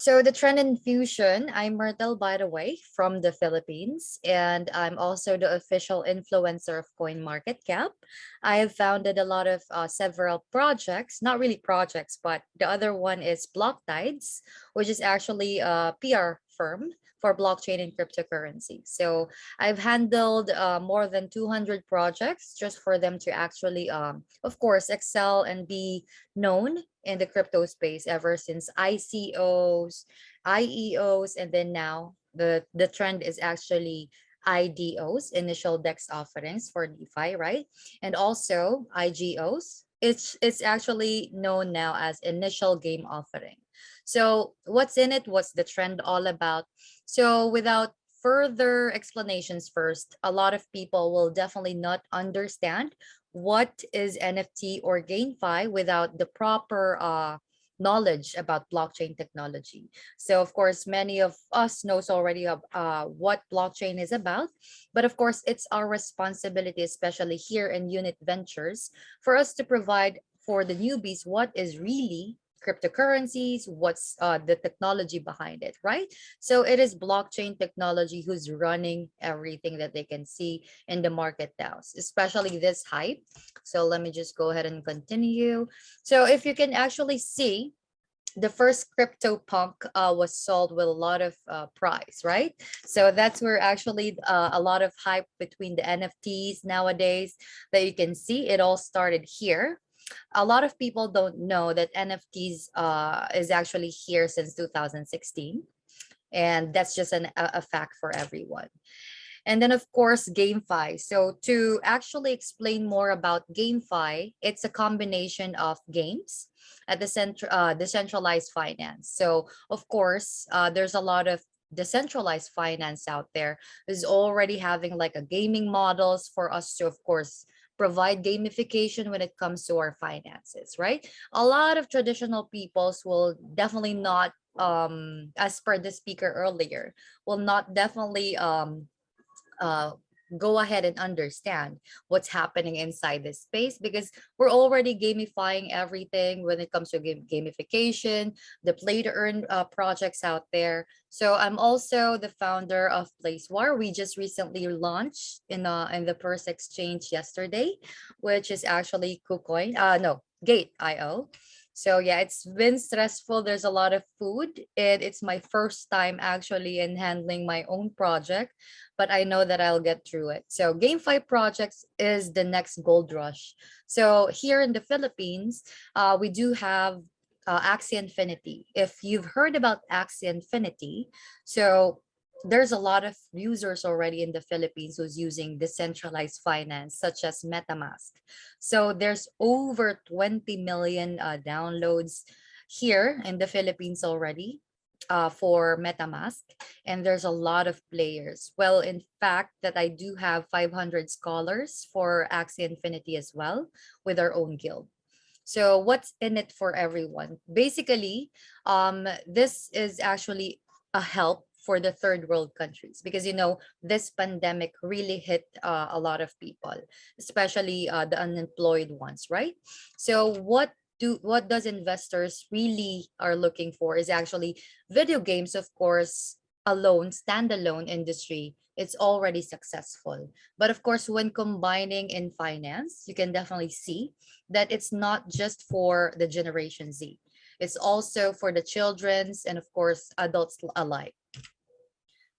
So the trend Infusion, I'm Myrtle, by the way, from the Philippines, and I'm also the official influencer of CoinMarketCap. I have founded a lot of several projects, not really projects, but the other one is Block Tides, which is actually a PR firm for blockchain and cryptocurrency. So I've handled more than 200 projects just for them to actually, of course, excel and be known in the crypto space ever since ICOs, IEOs, and then now the trend is actually IDOs, initial DEX offerings for DeFi, right? And also IGOs. It's actually known now as initial game offering. So what's in it? What's the trend all about? So without further explanations first, a lot of people will definitely not understand what is NFT or GameFi without the proper knowledge about blockchain technology. So of course, many of us knows already of what blockchain is about, but of course, it's our responsibility, especially here in Unit Ventures, for us to provide for the newbies what is really cryptocurrencies, what's the technology behind it, right? So it is blockchain technology who's running everything that they can see in the market now, especially this hype. So let me just go ahead and continue. So if you can actually see, the first crypto punk was sold with a lot of price, right? So that's where actually a lot of hype between the NFTs nowadays that you can see. It all started here. A lot of people don't know that NFTs is actually here since 2016, and that's just a fact for everyone. And then, of course, GameFi. So to actually explain more about GameFi, it's a combination of games at the decentralized finance. So, of course, there's a lot of decentralized finance out there is already having like a gaming models for us to, of course, provide gamification when it comes to our finances, right? A lot of traditional peoples will definitely not, as per the speaker earlier, will not definitely uh, go ahead and understand what's happening inside this space, because we're already gamifying everything when it comes to gamification, the play to earn projects out there. So I'm also the founder of PlaceWar. We just recently launched in the first exchange yesterday, which is actually KuCoin. No, Gate.io. So yeah, it's been stressful. There's a lot of food. It's my first time actually in handling my own project, but I know that I'll get through it. So GameFi projects is the next gold rush. So here in the Philippines, we do have Axie Infinity. If you've heard about Axie Infinity, so there's a lot of users already in the Philippines who's using decentralized finance, such as MetaMask. So there's over 20 million downloads here in the Philippines already for MetaMask, and there's a lot of players. Well, in fact, that I do have 500 scholars for Axie Infinity as well with our own guild. So what's in it for everyone? Basically, this is actually a help for the third world countries, because this pandemic really hit a lot of people, especially the unemployed ones, right? So what does investors really are looking for is actually video games, of course. Alone, standalone industry, it's already successful, but of course when combining in finance, you can definitely see that it's not just for the Generation Z. It's also for the children's and of course adults alike.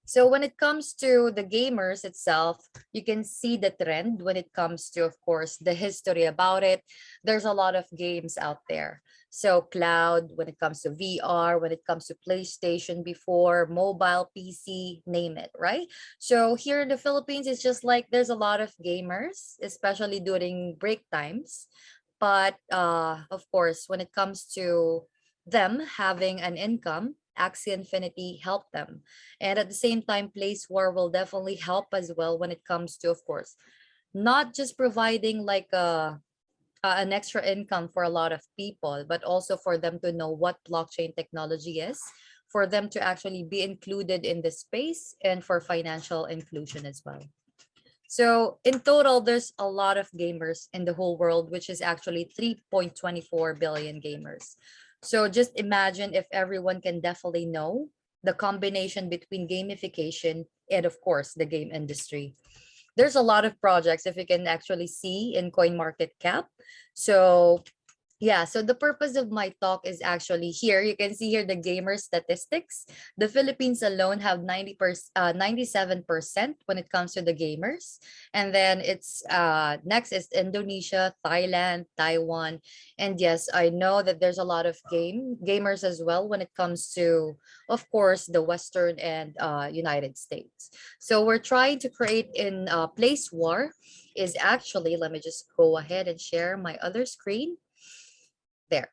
So when it comes to the gamers itself, you can see the trend when it comes to, of course, the history about it. There's a lot of games out there. So cloud, when it comes to VR, when it comes to PlayStation before, mobile, PC, name it, right? So here in the Philippines, it's just like there's a lot of gamers, especially during break times. But of course, when it comes to them having an income, Axie Infinity help them. And at the same time, Place War will definitely help as well when it comes to, of course, not just providing like an extra income for a lot of people, but also for them to know what blockchain technology is, for them to actually be included in the space, and for financial inclusion as well. So in total, there's a lot of gamers in the whole world, which is actually 3.24 billion gamers. So just imagine if everyone can definitely know the combination between gamification and, of course, the game industry. There's a lot of projects, if you can actually see in CoinMarketCap. So yeah, so the purpose of my talk is actually here. You can see here the gamer statistics. The Philippines alone have 97% when it comes to the gamers. And then it's next is Indonesia, Thailand, Taiwan. And yes, I know that there's a lot of gamers as well when it comes to, of course, the Western and United States. So we're trying to create in Place War is actually, let me just go ahead and share my other screen there.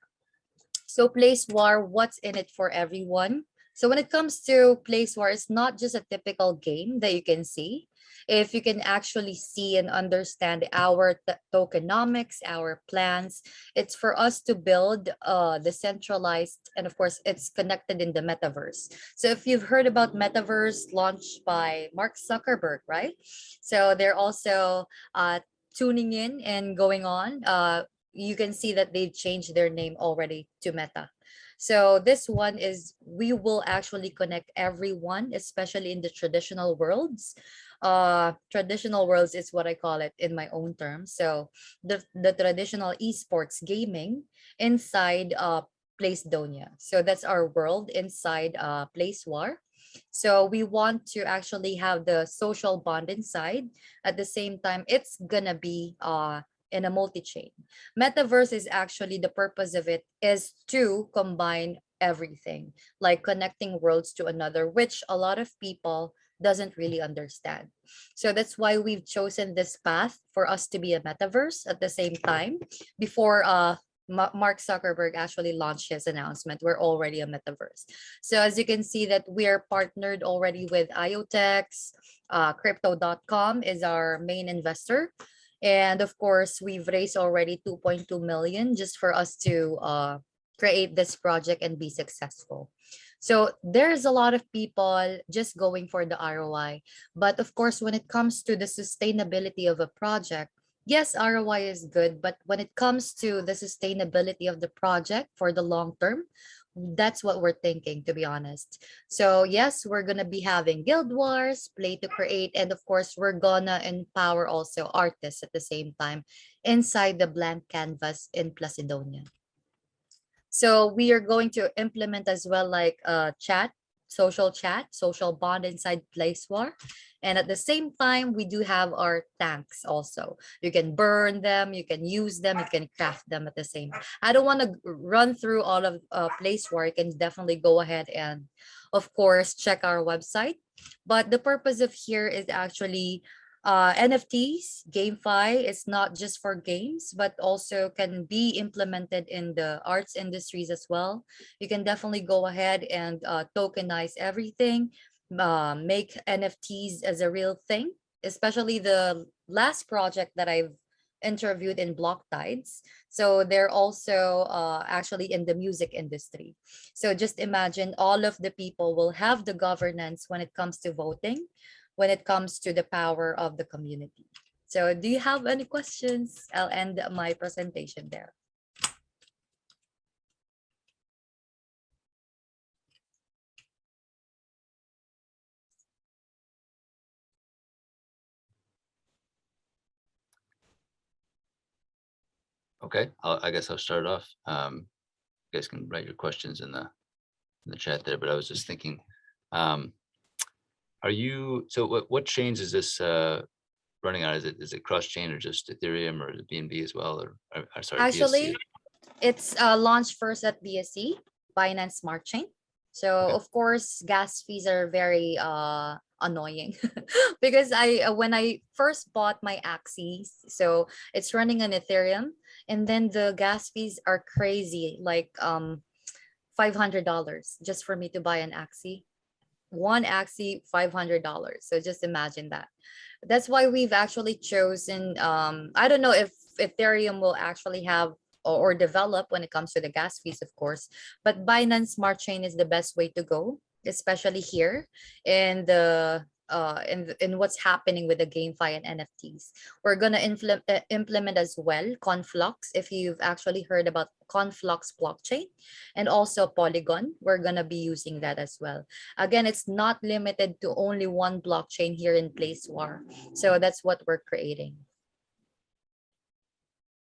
So Place War, what's in it for everyone? So when it comes to Place War, it's not just a typical game that you can see. If you can actually see and understand our tokenomics, our plans, it's for us to build the centralized, and of course, it's connected in the metaverse. So if you've heard about metaverse launched by Mark Zuckerberg, right? So they're also tuning in and going on. You can see that they've changed their name already to Meta. So this one is we will actually connect everyone, especially in the traditional worlds. Traditional worlds is what I call it in my own terms. So the traditional esports gaming inside Place Donia. So that's our world inside Place War. So we want to actually have the social bond inside. At the same time, it's gonna be in a multi-chain. Metaverse is actually the purpose of it is to combine everything, like connecting worlds to another, which a lot of people doesn't really understand. So that's why we've chosen this path for us to be a metaverse at the same time. Before Mark Zuckerberg actually launched his announcement, we're already a metaverse. So as you can see that we are partnered already with IoTex, crypto.com is our main investor. And of course, we've raised already 2.2 million just for us to create this project and be successful. So there's a lot of people just going for the ROI. But of course, when it comes to the sustainability of a project, yes, ROI is good, but when it comes to the sustainability of the project for the long term, that's what we're thinking, to be honest. So yes, we're gonna be having guild wars, play to create, and of course, we're gonna empower also artists at the same time inside the blank canvas in Placidonia. So we are going to implement as well like chat, social bond inside Place War. And at the same time, we do have our tanks also. You can burn them, you can use them, you can craft them at the same. I don't want to run through all of Place War. You can definitely go ahead and, of course, check our website. But the purpose of here is actually NFTs, GameFi is not just for games, but also can be implemented in the arts industries as well. You can definitely go ahead and tokenize everything, make NFTs as a real thing, especially the last project that I've interviewed in Block Tides. So they're also actually in the music industry. So just imagine all of the people will have the governance when it comes to voting, when it comes to the power of the community. So do you have any questions? I'll end my presentation there. Okay, I guess I'll start off. You guys can write your questions in the chat there, but I was just thinking, are you, so what chains is this running on? Is it cross chain or just Ethereum or BNB as well, or sorry, BSC? Actually, it's launched first at BSC, Binance Smart Chain. So Okay. of course, gas fees are very annoying because I when I first bought my Axie, so it's running on Ethereum, and then the gas fees are crazy, like $500 just for me to buy an Axie. One Axie, $500. So just imagine that. That's why we've actually chosen. I don't know if Ethereum will actually have or develop when it comes to the gas fees, of course, but Binance Smart Chain is the best way to go, especially here in the in what's happening with the GameFi and NFTs. We're gonna implement as well Conflux. If you've actually heard about Conflux blockchain, and also Polygon, we're gonna be using that as well. Again, it's not limited to only one blockchain here in PlaceWar. So that's what we're creating.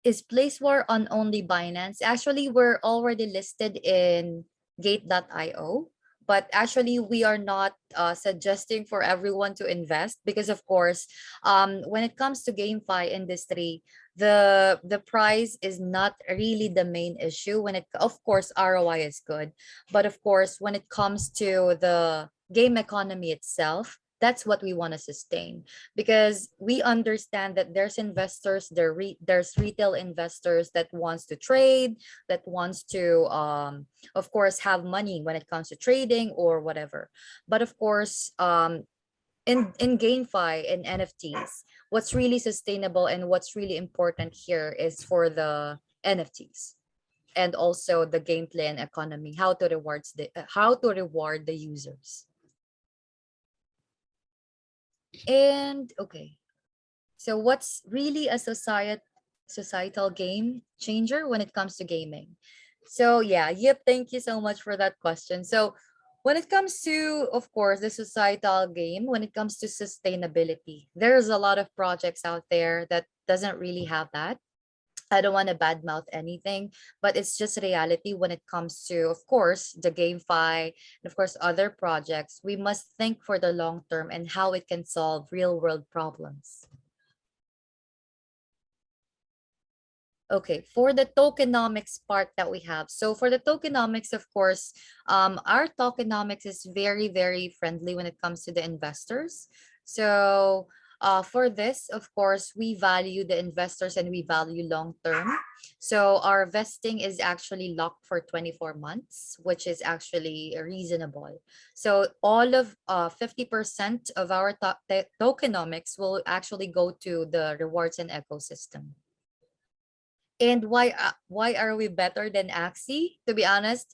Is PlaceWar on only Binance? Actually, we're already listed in Gate.io, but actually we are not suggesting for everyone to invest because, of course, when it comes to GameFi industry, the price is not really the main issue. When it, of course, ROI is good, but of course, when it comes to the game economy itself, that's what we want to sustain, because we understand that there's investors, there's retail investors that wants to trade, that wants to of course have money when it comes to trading or whatever. But of course, in GameFi and NFTs, what's really sustainable and what's really important here is for the NFTs, and also the gameplay and economy, how to reward the users. And okay, so what's really a societal game changer when it comes to gaming? So yeah, yep, thank you so much for that question. So when it comes to, of course, the societal game, when it comes to sustainability, there's a lot of projects out there that doesn't really have that. I don't want to badmouth anything, but it's just reality when it comes to, of course, the GameFi and of course other projects. We must think for the long term and how it can solve real world problems. Okay, for the tokenomics part that we have. So for the tokenomics, of course, our tokenomics is very, very friendly when it comes to the investors. So for this, of course, we value the investors and we value long term. So our vesting is actually locked for 24 months, which is actually reasonable. So all of 50% of our tokenomics will actually go to the rewards and ecosystem. And why are we better than Axie? To be honest,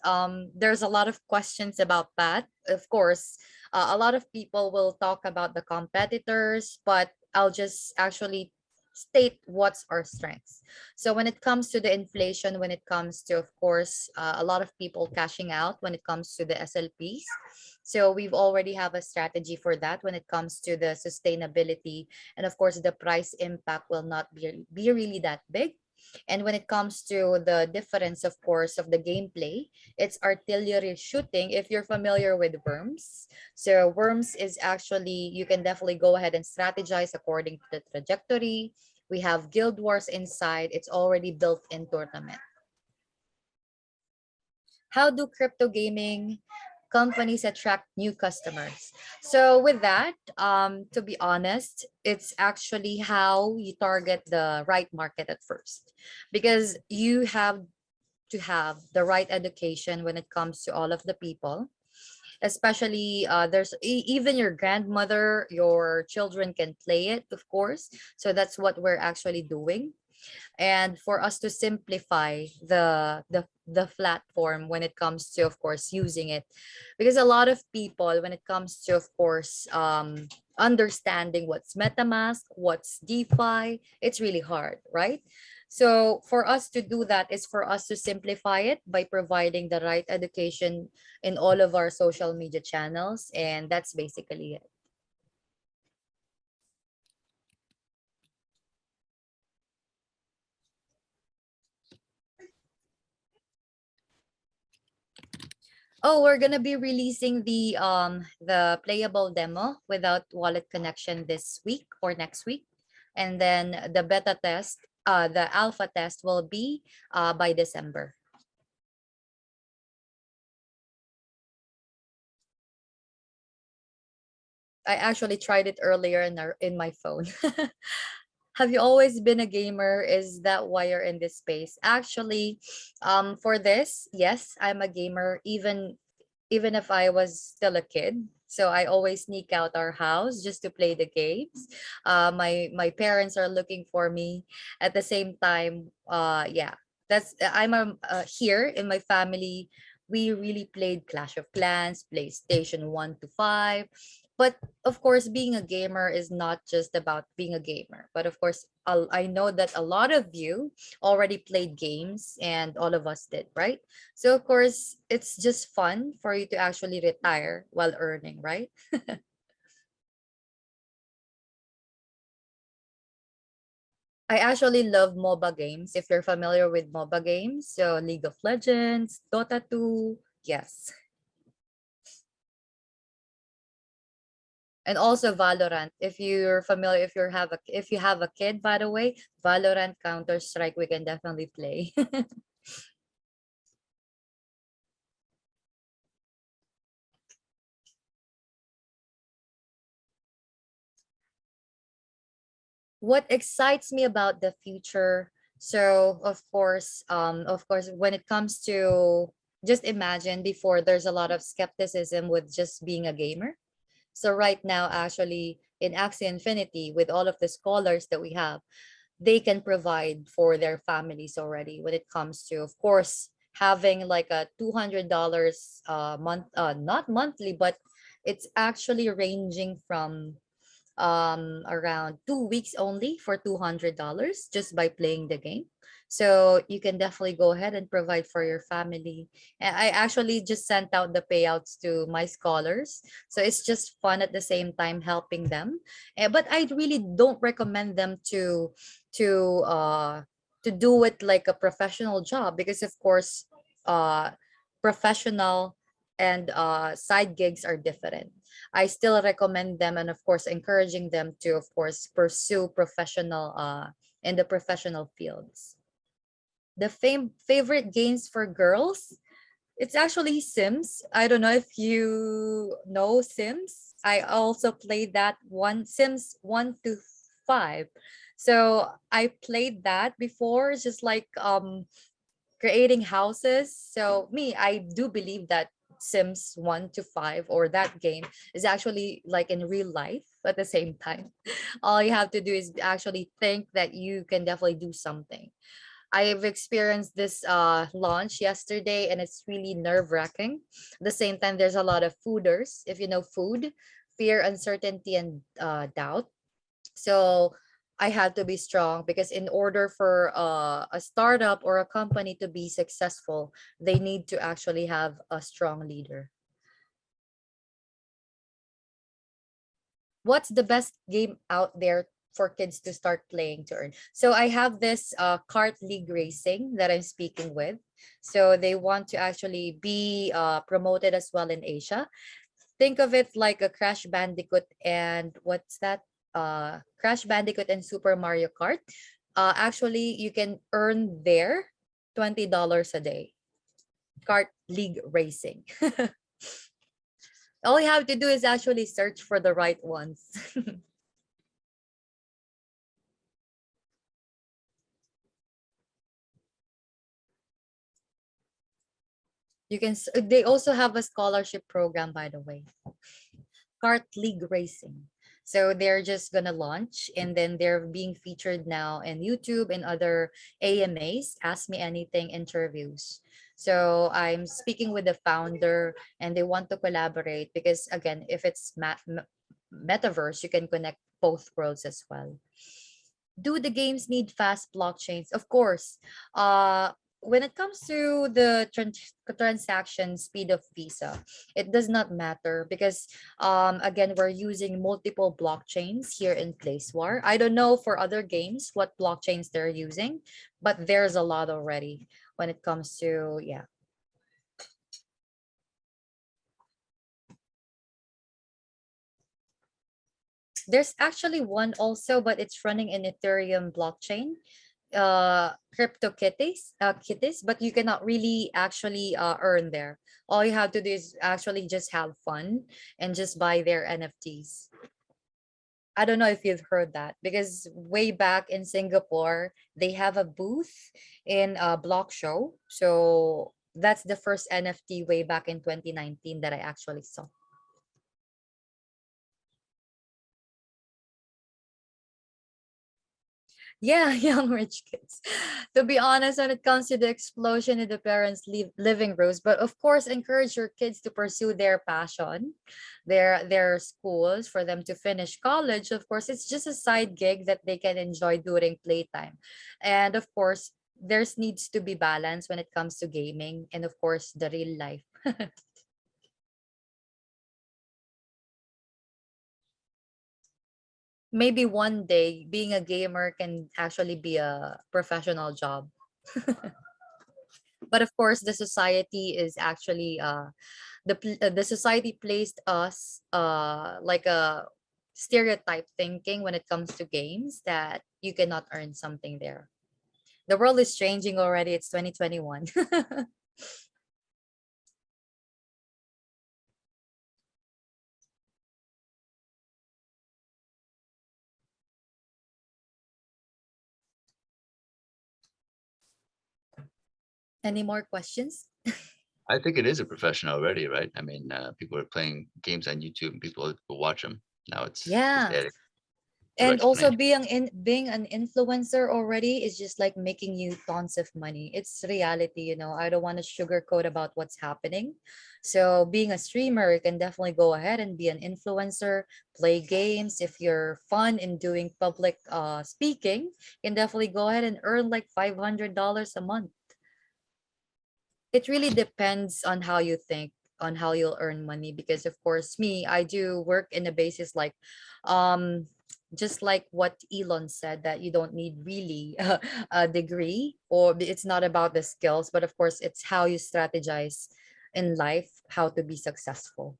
there's a lot of questions about that. Of course, a lot of people will talk about the competitors, but I'll just actually state what's our strengths. So when it comes to the inflation, when it comes to, of course, a lot of people cashing out when it comes to the SLPs. So we've already have a strategy for that when it comes to the sustainability. And of course, the price impact will not be really that big. And when it comes to the difference, of course, of the gameplay, it's artillery shooting. If you're familiar with Worms, so Worms is actually, you can definitely go ahead and strategize according to the trajectory. We have Guild Wars inside. It's already built in tournament. How do crypto gaming companies attract new customers? So with that, to be honest, it's actually how you target the right market at first, because you have to have the right education when it comes to all of the people, especially there's even your grandmother, your children can play it, of course. So that's what we're actually doing, and for us to simplify the platform when it comes to, of course, using it, because a lot of people, when it comes to, of course, understanding what's MetaMask, what's DeFi, it's really hard, right? So for us to do that is for us to simplify it by providing the right education in all of our social media channels, and that's basically it. Oh, we're gonna be releasing the playable demo without wallet connection this week or next week. And then the beta test, the alpha test will be by December. I actually tried it earlier in my phone. Have you always been a gamer? Is that why you're in this space? Actually, for this, yes, I'm a gamer, even if I was still a kid. So I always sneak out our house just to play the games. My parents are looking for me. At the same time, yeah, that's here in my family. We really played Clash of Clans, PlayStation 1 to 5, But of course, being a gamer is not just about being a gamer. But of course, I know that a lot of you already played games, and all of us did, right? So of course, it's just fun for you to actually retire while earning, right? I actually love MOBA games. If you're familiar with MOBA games, so League of Legends, Dota 2, yes. And also Valorant. If you're familiar, if you have a kid, by the way, Valorant, Counter Strike, we can definitely play. What excites me about the future? So of course, when it comes to, just imagine, before, there's a lot of skepticism with just being a gamer. So right now, actually, in Axie Infinity, with all of the scholars that we have, they can provide for their families already, when it comes to, of course, having like a $200 month, not monthly, but it's actually ranging from around 2 weeks only for $200 just by playing the game. So you can definitely go ahead and provide for your family. And I actually just sent out the payouts to my scholars. So it's just fun at the same time helping them. But I really don't recommend them to uh to do it like a professional job, because of course professional and side gigs are different. I still recommend them, and of course encouraging them to, of course, pursue professional in the professional fields. The favorite games for girls, it's actually Sims. I don't know if you know Sims. I also played that one, Sims 1 to 5. So I played that before. It's just like creating houses. So me, I do believe that Sims 1 to 5, or that game, is actually like in real life at the same time. All you have to do is actually think that you can definitely do something. I've experienced this launch yesterday, and it's really nerve-wracking. At the same time, there's a lot of fooders, if you know food, fear, uncertainty, and doubt. So I had to be strong, because in order for a startup or a company to be successful, they need to actually have a strong leader. What's the best game out there for kids to start playing to earn? So I have this kart league racing that I'm speaking with. So they want to actually be promoted as well in Asia. Think of it like a Crash Bandicoot, and what's that? Crash Bandicoot and Super Mario Kart. Actually, you can earn there $20 a day. Kart League Racing. All you have to do is actually search for the right ones. They also have a scholarship program, by the way. Kart League Racing. So they're just gonna launch, and then they're being featured now in YouTube and other AMAs, Ask Me Anything interviews. So I'm speaking with the founder, and they want to collaborate, because again, if it's metaverse, you can connect both worlds as well. Do the games need fast blockchains? Of course. When it comes to the transaction speed of Visa, it does not matter, because again, we're using multiple blockchains here in PlaceWar. I don't know for other games what blockchains they're using, but there's a lot already when it comes to, yeah. There's actually one also, but it's running in Ethereum blockchain, crypto kitties, but you cannot really actually earn there. All you have to do is actually just have fun and just buy their NFTs. I don't know if you've heard that, because way back in Singapore, they have a booth in a block show. So that's the first NFT way back in 2019 that I actually saw. Yeah, young rich kids. To be honest, when it comes to the explosion in the parents' living rooms, but of course, encourage your kids to pursue their passion, their schools for them to finish college. Of course, it's just a side gig that they can enjoy during playtime, and of course, there's needs to be balance when it comes to gaming and of course the real life. Maybe one day being a gamer can actually be a professional job. But of course the society is actually the society placed us like a stereotype thinking when it comes to games that you cannot earn something there. The world is changing already. It's 2021. Any more questions? I think it is a profession already, right? I mean, people are playing games on YouTube and people will watch them. Now it's just Yeah. adding the And right also financial. being an influencer already is just like making you tons of money. It's reality, I don't want to sugarcoat about what's happening. So being a streamer, you can definitely go ahead and be an influencer, play games. If you're fun in doing public speaking, you can definitely go ahead and earn like $500 a month. It really depends on how you think, on how you'll earn money, because of course me, I do work in a basis like um just like what Elon said, that you don't need really a degree, or it's not about the skills, but of course it's how you strategize in life, how to be successful.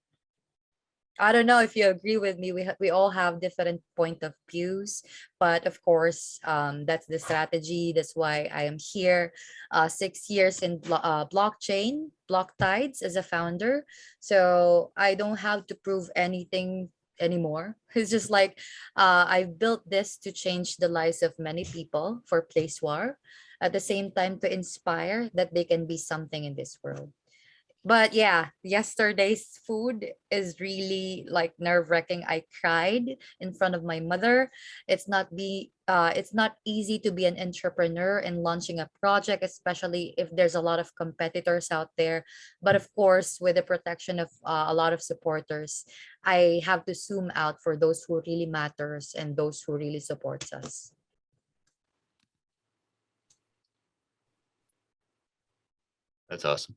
I don't know if you agree with me. We all have different point of views, but of course, that's the strategy. That's why I am here. 6 years in blockchain, block tides as a founder. So I don't have to prove anything anymore. It's just like I built this to change the lives of many people for place war. At the same time, to inspire that they can be something in this world. But yeah, yesterday's food is really like nerve-wracking. I cried in front of my mother. It's not easy to be an entrepreneur and launching a project, especially if there's a lot of competitors out there. But of course, with the protection of a lot of supporters, I have to zoom out for those who really matters and those who really supports us. That's awesome.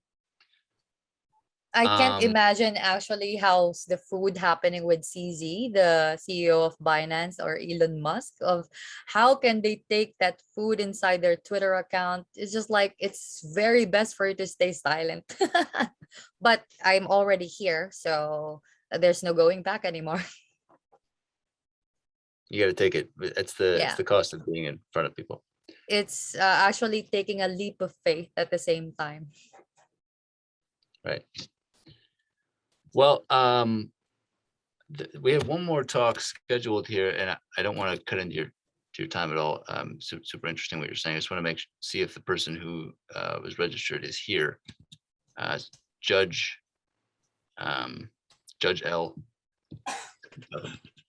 I can't Um, imagine actually how's the food happening with CZ, the CEO of Binance, or Elon Musk, of how can they take that food inside their Twitter account. It's just like it's very best for you to stay silent. But I'm already here, so there's no going back anymore. you got to take it. It's Yeah, the cost of being in front of people, it's actually taking a leap of faith at the same time. right? Well, we have one more talk scheduled here, and I don't want to cut into your time at all. Super interesting what you're saying. I just want to see if the person who was registered is here. Judge Judge L.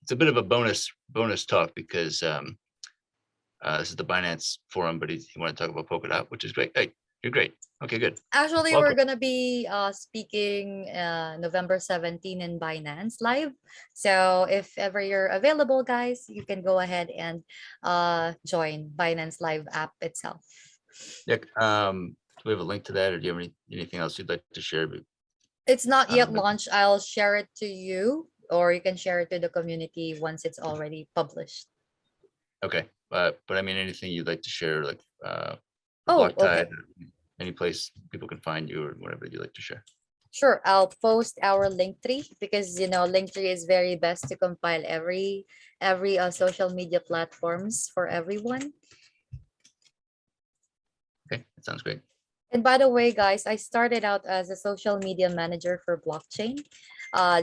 It's a bit of a bonus talk because this is the Binance forum, but he wanted to talk about Polkadot, which is great. Hey, you're great. Okay, good. Actually, we're Welcome. gonna be speaking November 17 in Binance Live. So if ever you're available, guys, you can go ahead and join Binance Live app itself. Yeah. Do we have a link to that, or do you have anything else you'd like to share? It's not yet But launched. I'll share it to you, or you can share it to the community once it's already published. okay, but I mean, anything you'd like to share, like for Oh, Block Tide, okay. any place people can find you, or whatever you'd like to share. Sure, I'll post our link tree, because link tree is very best to compile every social media platforms for everyone. Okay, that sounds great. And by the way, guys, I started out as a social media manager for blockchain.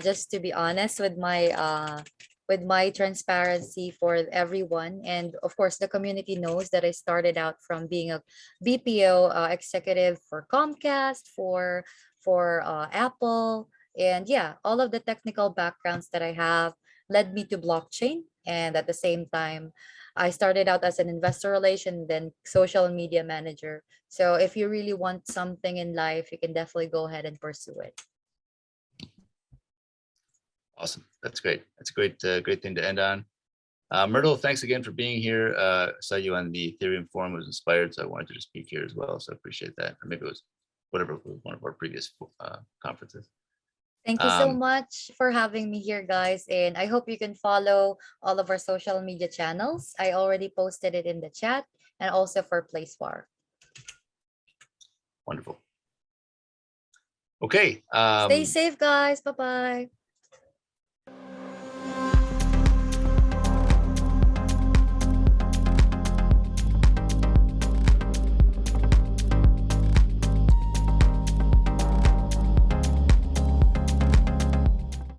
Just to be honest with my transparency for everyone, and of course, the community knows that I started out from being a BPO executive for Comcast, for Apple, and yeah, all of the technical backgrounds that I have led me to blockchain, and at the same time, I started out as an investor relation, then social media manager. So if you really want something in life, you can definitely go ahead and pursue it. Awesome. That's great. That's a great thing to end on. Myrtle, thanks again for being here. I saw you on the Ethereum forum, was inspired, so I wanted to just speak here as well. So I appreciate that. Or maybe it was whatever, it was one of our previous conferences. Thank you so much for having me here, guys. And I hope you can follow all of our social media channels. I already posted it in the chat and also for PlaceWar. Wonderful. Okay. Stay safe, guys. Bye-bye.